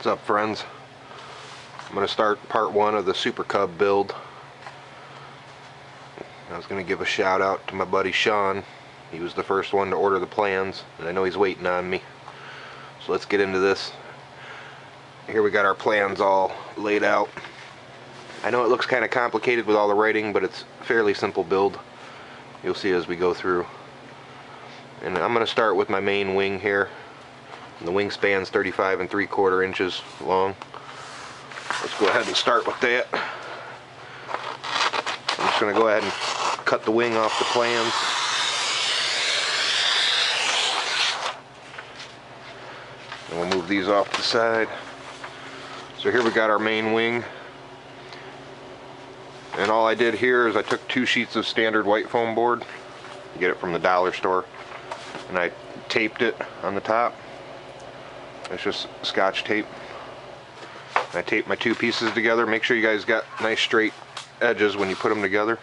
What's up, friends? I'm going to start part 1 of the Super Cub build. I was going to give a shout out to my buddy Sean. He was the first one to order the plans, and I know he's waiting on me. So let's get into this. Here we got our plans all laid out. I know it looks kind of complicated with all the writing, but it's a fairly simple build. You'll see as we go through. And I'm going to start with my main wing here. And the wingspan's 35 3/4 inches long. Let's go ahead and start with that. I'm just going to go ahead and cut the wing off the plans. And we'll move these off to the side. So here we got our main wing. And all I did here is I took 2 sheets of standard white foam board. You get it from the dollar store. And I taped it on the top. It's just Scotch tape. I taped my 2 pieces together. Make sure you guys got nice straight edges when you put them together.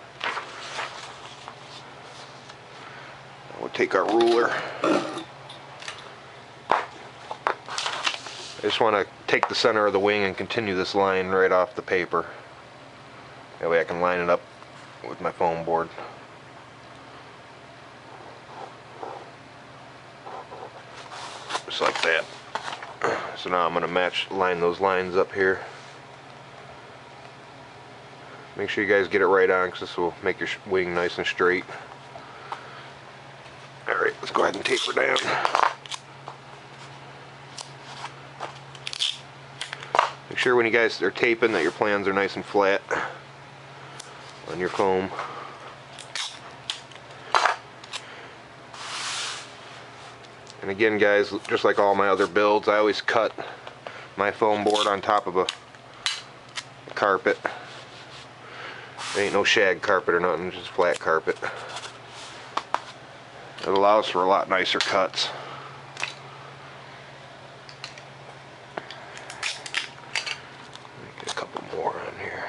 We'll take our ruler. I just want to take the center of the wing and continue this line right off the paper. That way I can line it up with my foam board. Just like that. So now I'm going to line those lines up here. Make sure you guys get it right on, because this will make your wing nice and straight. Alright, let's go ahead and taper down. Make sure when you guys are taping that your plans are nice and flat on your foam. And again, guys, just like all my other builds, I always cut my foam board on top of a carpet. There ain't no shag carpet or nothing, just flat carpet. It allows for a lot nicer cuts. Get a couple more on here.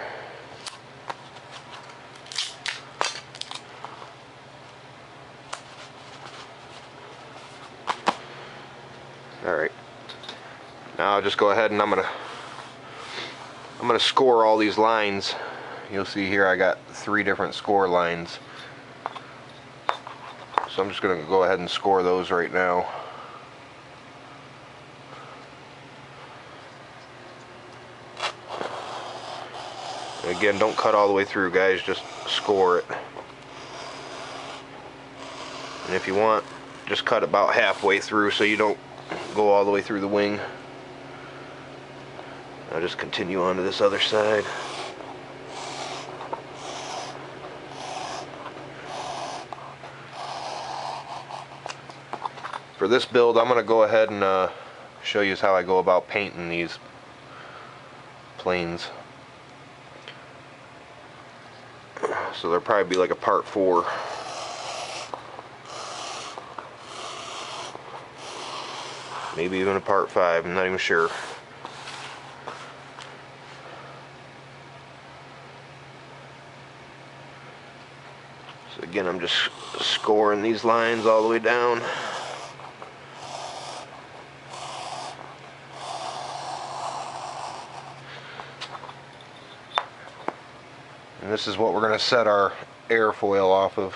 Alright, now I'll just go ahead and I'm gonna score all these lines. You'll see here I got 3 different score lines. So I'm just gonna go ahead and score those right now. And again, don't cut all the way through, guys, just score it. And if you want, just cut about halfway through so you don't go all the way through the wing. I'll just continue on to this other side. For this build, I'm going to go ahead and show you how I go about painting these planes. So there'll probably be like a part 4. Maybe even a part 5, I'm not even sure. So again, I'm just scoring these lines all the way down. And this is what we're going to set our airfoil off of.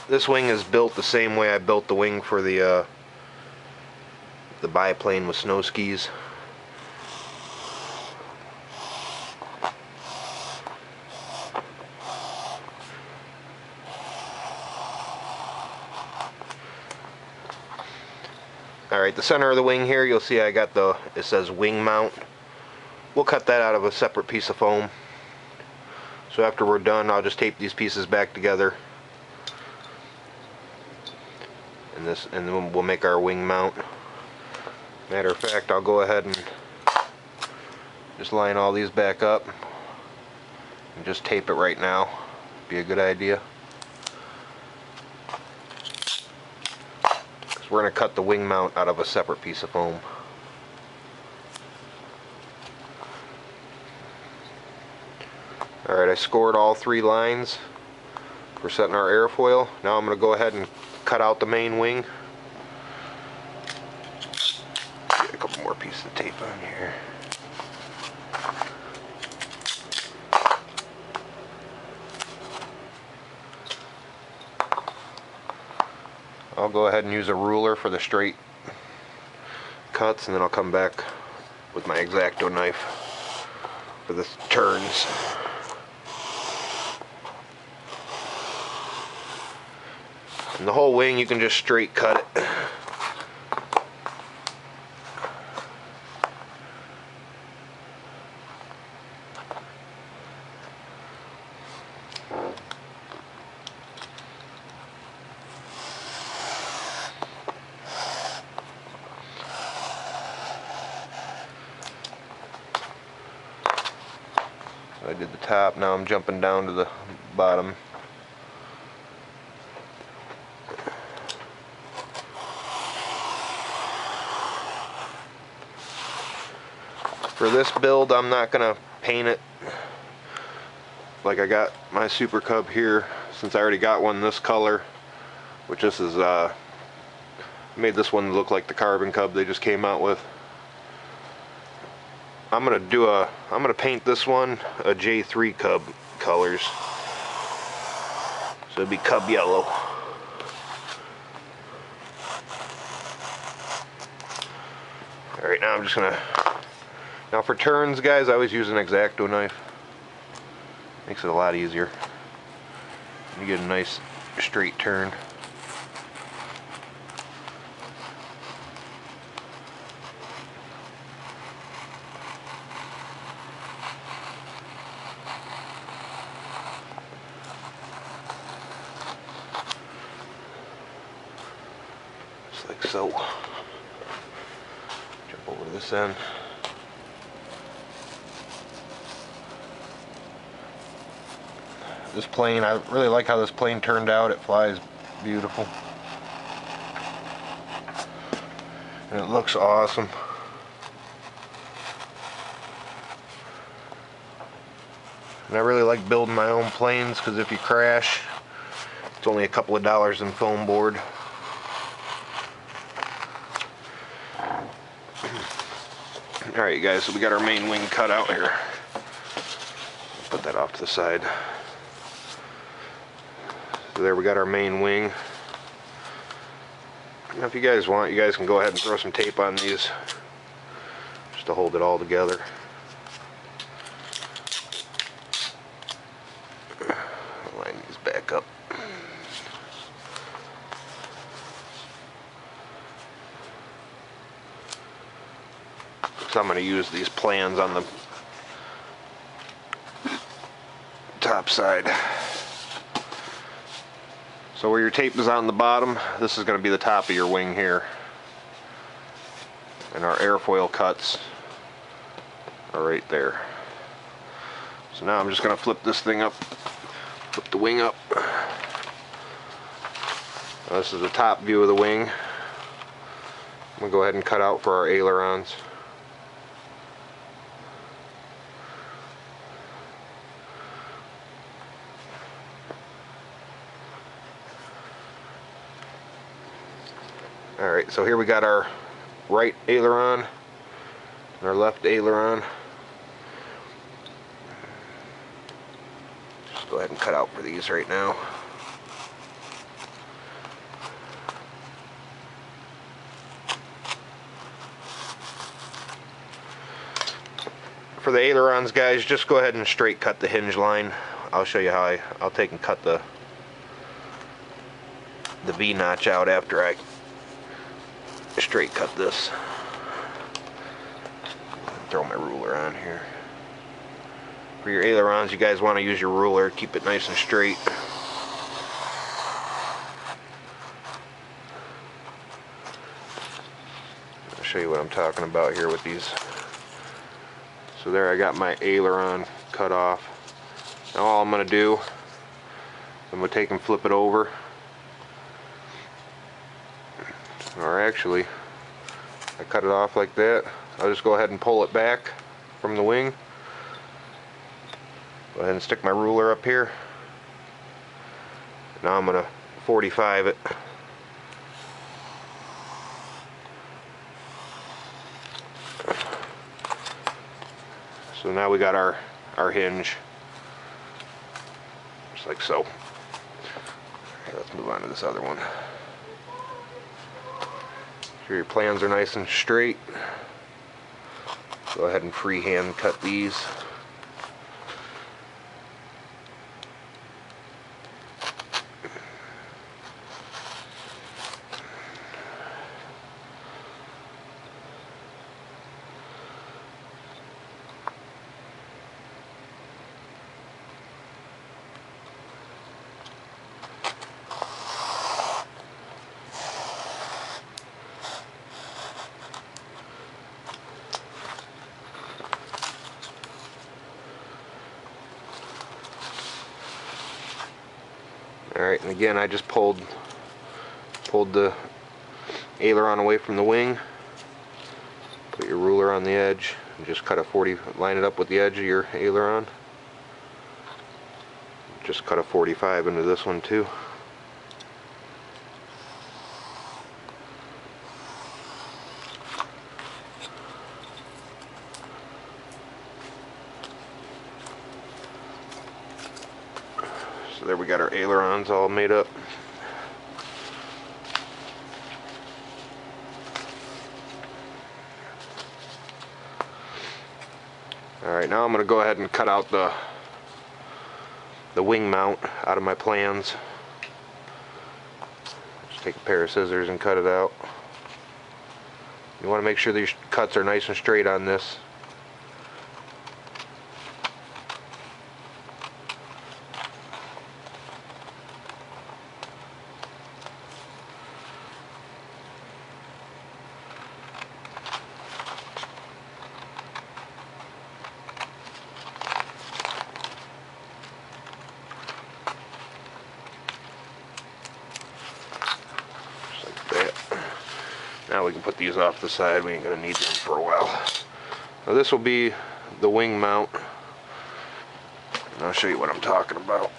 This wing is built the same way I built the wing for the biplane with snow skis. Alright, the center of the wing here, you'll see I got it says wing mount. We'll cut that out of a separate piece of foam. So after we're done, I'll just tape these pieces back together. And then we'll make our wing mount. Matter of fact, I'll go ahead and just line all these back up and just tape it right now. Be a good idea. Because we're going to cut the wing mount out of a separate piece of foam. Alright, I scored all 3 lines for setting our airfoil. Now I'm going to go ahead and cut out the main wing. Get a couple more pieces of tape on here. I'll go ahead and use a ruler for the straight cuts, and then I'll come back with my X-Acto knife for the turns. And the whole wing you can just straight cut it. I did the top, now I'm jumping down to the bottom. For this build, I'm not going to paint it like I got my Super Cub here, since I already got one this color, which this is, made this one look like the Carbon Cub they just came out with. I'm gonna paint this one a J3 Cub colors, so it'd be Cub yellow. All right, now I'm just gonna. Now for turns, guys, I always use an X-Acto knife. Makes it a lot easier. You get a nice straight turn. Just like so. Jump over to this end. This plane, I really like how this plane turned out. It flies beautiful. And it looks awesome. And I really like building my own planes, because if you crash, it's only a couple of dollars in foam board. Alright guys, so we got our main wing cut out here. Put that off to the side. So there we got our main wing. Now if you guys want, you guys can go ahead and throw some tape on these just to hold it all together. Line these back up. So I'm going to use these plans on the top side. So where your tape is on the bottom, this is going to be the top of your wing here. And our airfoil cuts are right there. So now I'm just going to flip this thing up, flip the wing up. Now this is the top view of the wing. I'm going to go ahead and cut out for our ailerons. Alright, so here we got our right aileron and our left aileron. Just go ahead and cut out for these right now. For the ailerons, guys, just go ahead and straight cut the hinge line. I'll show you how I'll take and cut the V-notch out after I straight cut this. Throw my ruler on here. For your ailerons, you guys want to use your ruler, keep it nice and straight. I'll show you what I'm talking about here with these. So there I got my aileron cut off. Now all I'm going to do, I'm going to take and flip it over. Or actually, I cut it off like that. I'll just go ahead and pull it back from the wing. Go ahead and stick my ruler up here. Now I'm going to 45 it. So now we got our hinge, just like so. Okay, let's move on to this other one. Make sure your plans are nice and straight. Go ahead and freehand cut these. Alright, and again I just pulled the aileron away from the wing. Put your ruler on the edge and just cut a 40, line it up with the edge of your aileron. Just cut a 45 into this one too. So there we got our ailerons all made up. Alright, now I'm going to go ahead and cut out the wing mount out of my plans. Just take a pair of scissors and cut it out. You want to make sure these cuts are nice and straight on this. Now we can put these off the side. We ain't gonna need them for a while. Now this will be the wing mount, and I'll show you what I'm talking about.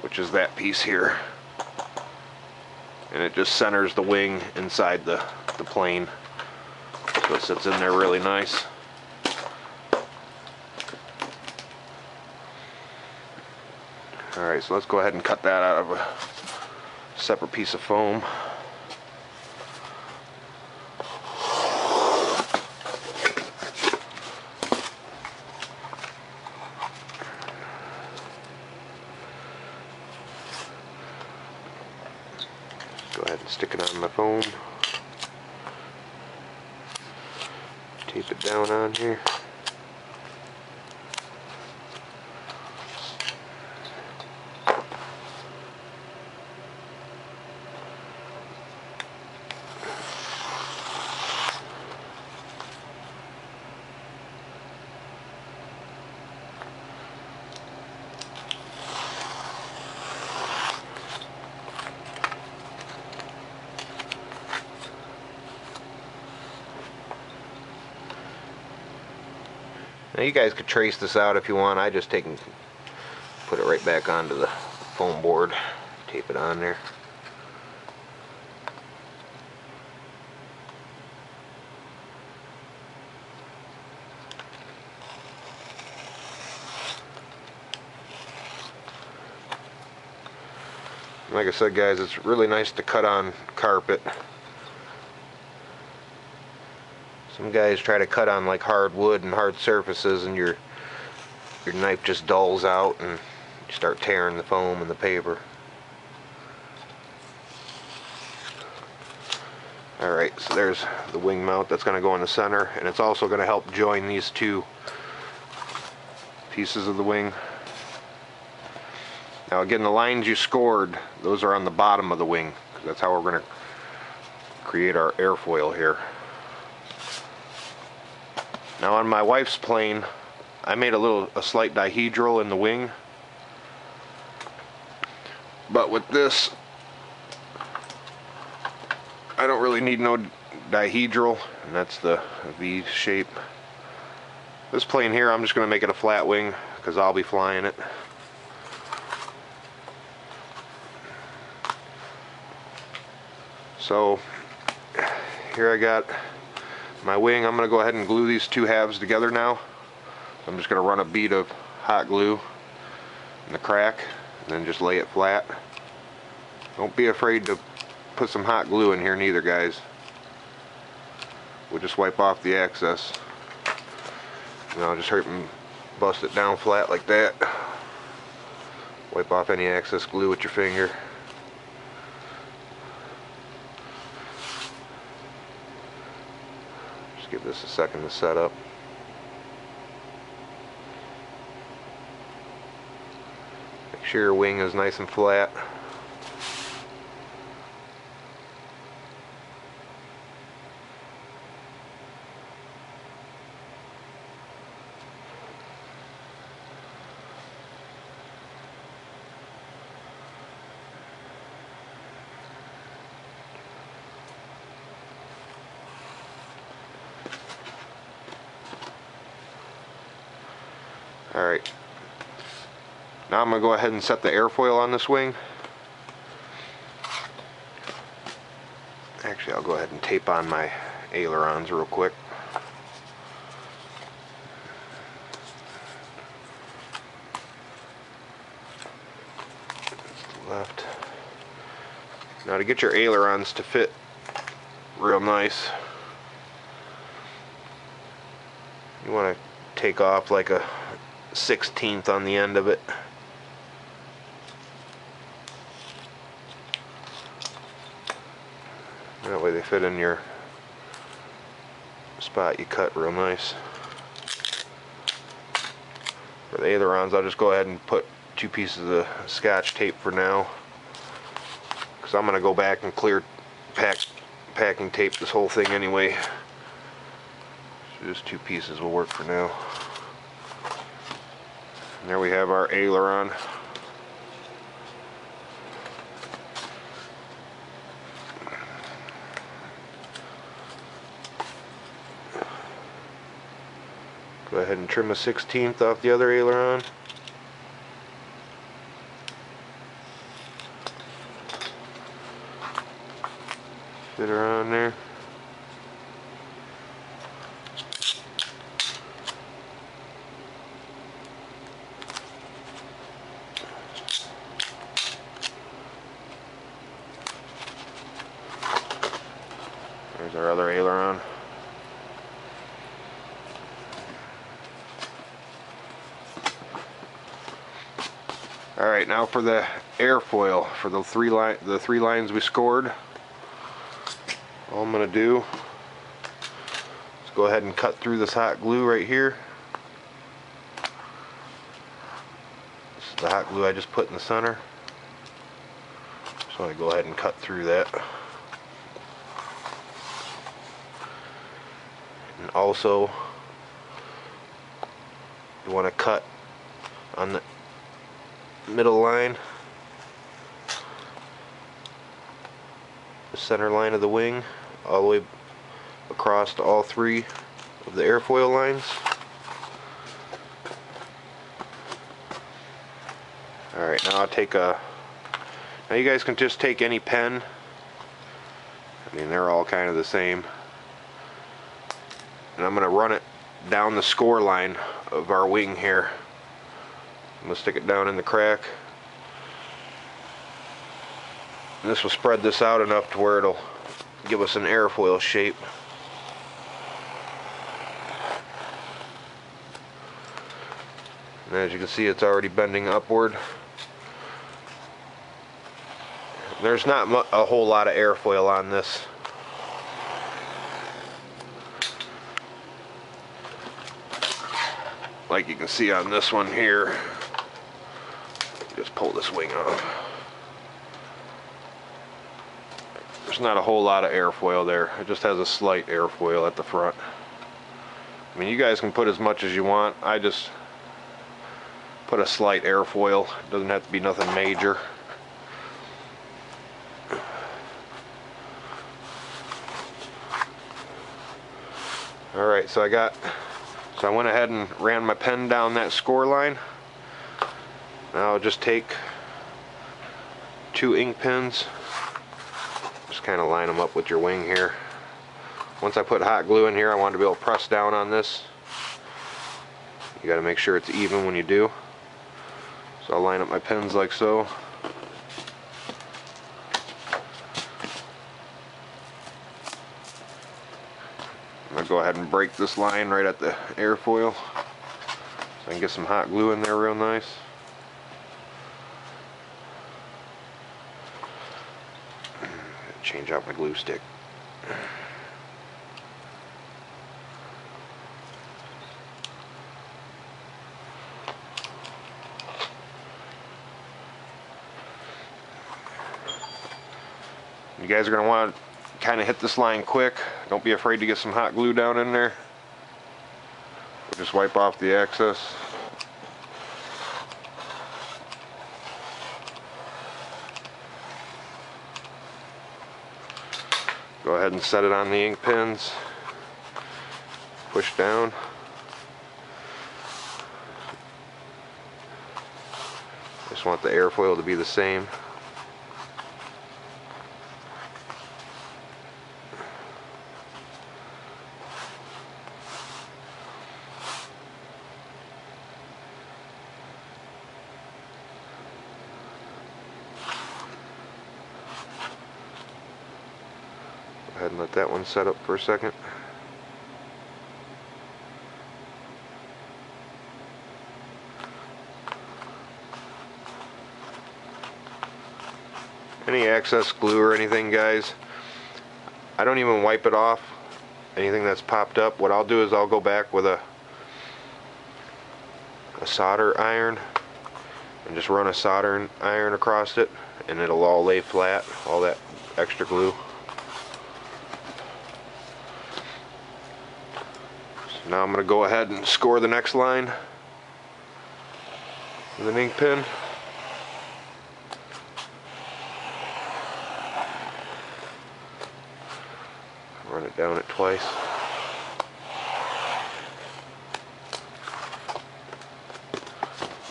Which is that piece here, and it just centers the wing inside the plane, so it sits in there really nice. Alright, so let's go ahead and cut that out of a separate piece of foam. Go ahead and stick it on my foam. Tape it down on here. Now you guys could trace this out if you want. I just put it right back onto the foam board, tape it on there. Like I said, guys, it's really nice to cut on carpet. Some guys try to cut on like hard wood and hard surfaces, and your knife just dulls out and you start tearing the foam and the paper. Alright, so there's the wing mount that's going to go in the center, and it's also going to help join these two pieces of the wing. Now again, the lines you scored, those are on the bottom of the wing, because that's how we're going to create our airfoil here. Now on my wife's plane, I made a slight dihedral in the wing, but with this, I don't really need no dihedral, and that's the V shape. This plane here, I'm just going to make it a flat wing because I'll be flying it. So here I got my wing. I'm going to go ahead and glue these two halves together now. I'm just going to run a bead of hot glue in the crack and then just lay it flat. Don't be afraid to put some hot glue in here neither, guys. We'll just wipe off the excess. And I'll just hurt and bust it down flat like that. Wipe off any excess glue with your finger. Just give this a second to set up. Make sure your wing is nice and flat. Alright, now I'm going to go ahead and set the airfoil on this wing. Actually, I'll go ahead and tape on my ailerons real quick. To the left. Now to get your ailerons to fit real nice, you want to take off like a 1/16 on the end of it. That way they fit in your spot you cut real nice. For the ailerons, I'll just go ahead and put 2 pieces of Scotch tape for now, because I'm going to go back and clear packing tape this whole thing anyway. So just 2 pieces will work for now. And there we have our aileron. Go ahead and trim a 1/16 off the other aileron. Fit her on there. There's our other aileron. Alright, now for the airfoil, for the three lines we scored. All I'm going to do is go ahead and cut through this hot glue right here. This is the hot glue I just put in the center. So I go ahead and cut through that. And also, you want to cut on the middle line, the center line of the wing, all the way across to all 3 of the airfoil lines. Alright, now I'll take now you guys can just take any pen. I mean, they're all kind of the same. And I'm going to run it down the score line of our wing here. I'm going to stick it down in the crack. And this will spread this out enough to where it'll give us an airfoil shape. And as you can see, it's already bending upward. There's not a whole lot of airfoil on this. Like you can see on this one here. Just pull this wing off. There's not a whole lot of airfoil there. It just has a slight airfoil at the front. I mean, you guys can put as much as you want. I just put a slight airfoil. It doesn't have to be nothing major. Alright, so I went ahead and ran my pen down that score line. Now I'll just take 2 ink pens, just kind of line them up with your wing here. Once I put hot glue in here, I want to be able to press down on this. You got to make sure it's even when you do. So I'll line up my pens like so. I'm going to go ahead and break this line right at the airfoil so I can get some hot glue in there real nice. Change out my glue stick. You guys are going to want to kind of hit this line quick. Don't be afraid to get some hot glue down in there. Just wipe off the excess. Go ahead and set it on the ink pens. Push down. Just want the airfoil to be the same. Go ahead and let that one set up for a second. Any excess glue or anything, guys, I don't even wipe it off. Anything that's popped up, what I'll do is I'll go back with a solder iron and just run a soldering iron across it, and it'll all lay flat, all that extra glue. So now I'm going to go ahead and score the next line with an ink pen. Run it down it twice.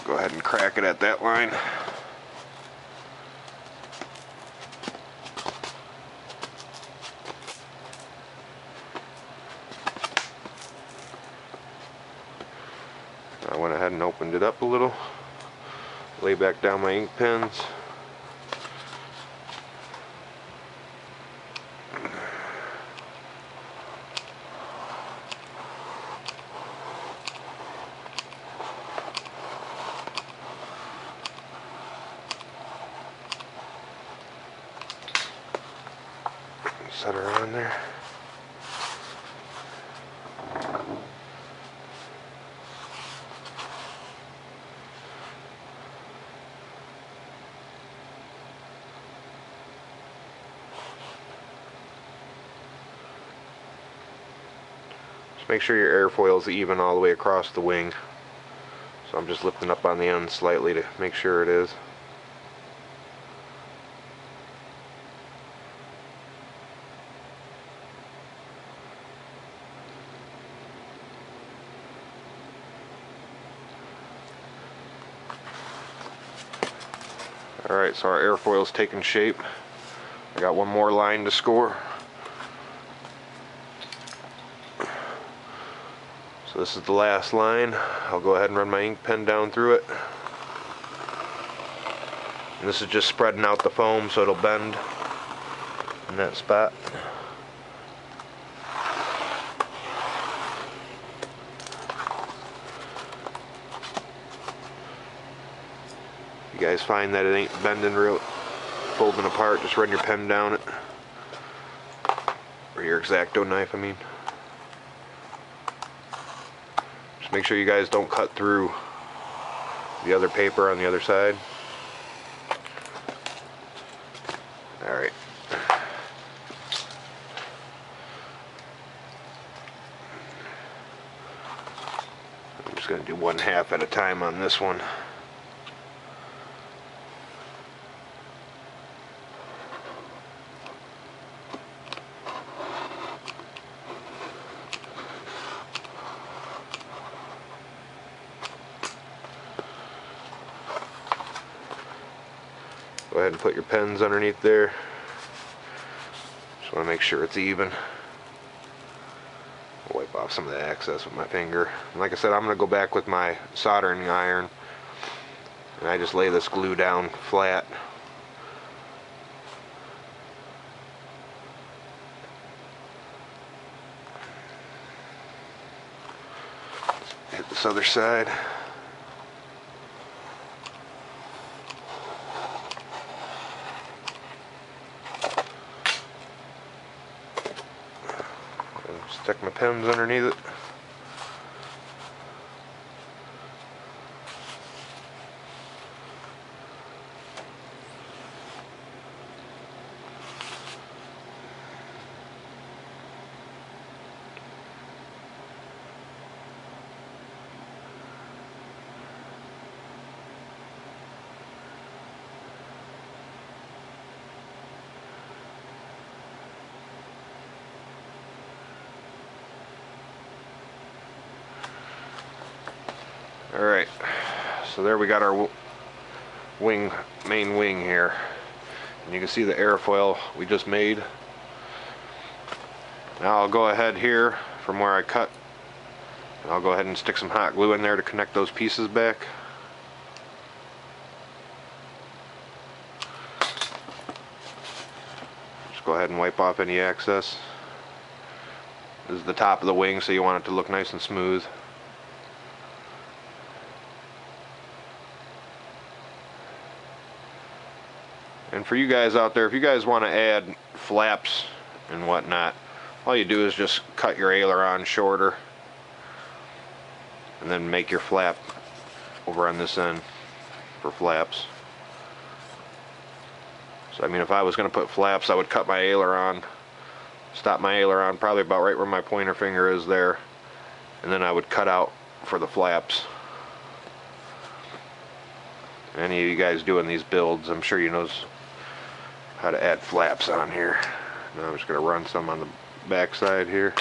Go ahead and crack it at that line. I went ahead and opened it up a little. Lay back down my ink pens. Set her on there. Just make sure your airfoil is even all the way across the wing. So I'm just lifting up on the end slightly to make sure it is. Alright, so our airfoil is taking shape. I got one more line to score. So this is the last line. I'll go ahead and run my ink pen down through it. And this is just spreading out the foam so it'll bend in that spot. You guys find that it ain't bending real, folding apart, just run your pen down it. Or your X-Acto knife, I mean. Just make sure you guys don't cut through the other paper on the other side. Alright. I'm just going to do 1/2 at a time on this one. Go ahead and put your pins underneath there. Just want to make sure it's even. Wipe off some of the excess with my finger. And like I said, I'm going to go back with my soldering iron, and I just lay this glue down flat. Hit this other side. Stick my pins underneath it. Alright, so there we got our wing, main wing here. And you can see the airfoil we just made. Now I'll go ahead here from where I cut, and I'll go ahead and stick some hot glue in there to connect those pieces back. Just go ahead and wipe off any excess. This is the top of the wing, so you want it to look nice and smooth. And for you guys out there, if you guys want to add flaps and whatnot, all you do is just cut your aileron shorter and then make your flap over on this end for flaps. So I mean, if I was going to put flaps, I would cut my aileron, stop my aileron probably about right where my pointer finger is there, and then I would cut out for the flaps. Any of you guys doing these builds, I'm sure you know how to add flaps on here. Now I'm just going to run some on the back side here.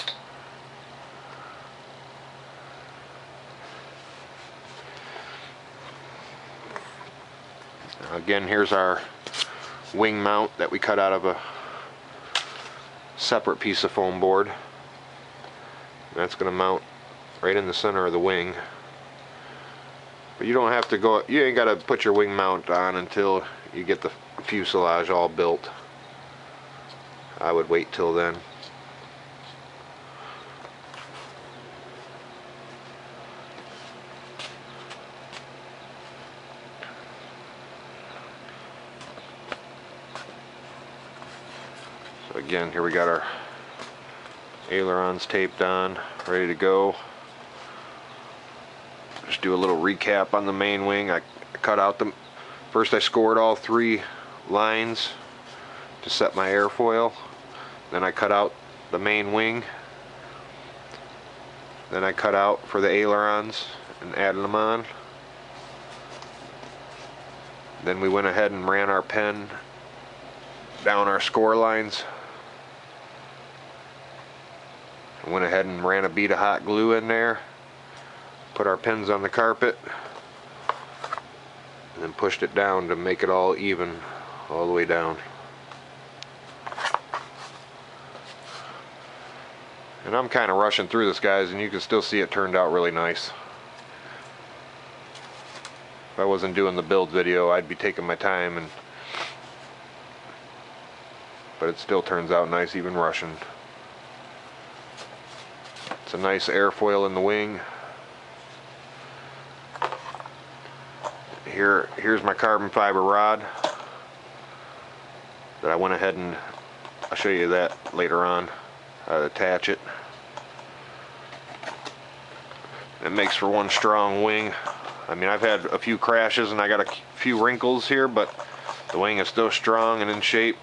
Now again, here's our wing mount that we cut out of a separate piece of foam board. That's going to mount right in the center of the wing. But you don't have to go, you ain't got to put your wing mount on until you get the fuselage all built. I would wait till then. So again, here we got our ailerons taped on, ready to go. Just do a little recap on the main wing. I cut out the, first I scored all 3 lines to set my airfoil. Then I cut out the main wing. Then I cut out for the ailerons and added them on. Then we went ahead and ran our pen down our score lines. I went ahead and ran a bead of hot glue in there. Put our pins on the carpet. And then pushed it down to make it all even all the way down. And I'm kind of rushing through this, guys, and you can still see it turned out really nice. If I wasn't doing the build video, I'd be taking my time, but it still turns out nice even rushing. It's a nice airfoil in the wing. Here's my carbon fiber rod that I went ahead and I'll show you that later on, how to attach it. It makes for one strong wing. I mean, I've had a few crashes and I got a few wrinkles here, but the wing is still strong and in shape.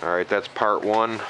Alright, that's part 1.